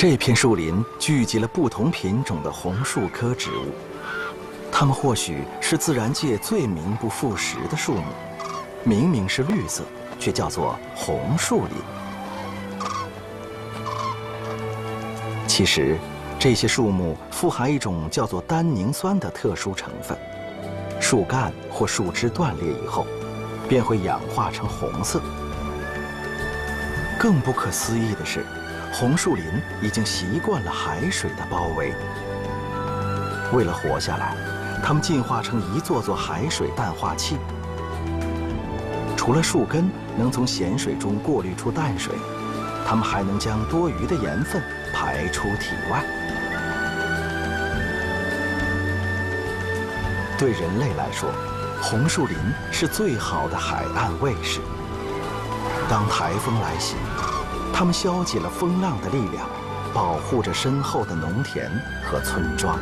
这片树林聚集了不同品种的红树科植物，它们或许是自然界最名不副实的树木，明明是绿色，却叫做红树林。其实，这些树木富含一种叫做单宁酸的特殊成分，树干或树枝断裂以后，便会氧化成红色。更不可思议的是，红树林已经习惯了海水的包围。为了活下来，它们进化成一座座海水淡化器。除了树根能从咸水中过滤出淡水，它们还能将多余的盐分排出体外。对人类来说，红树林是最好的海岸卫士。当台风来袭，它们消解了风浪的力量，保护着身后的农田和村庄。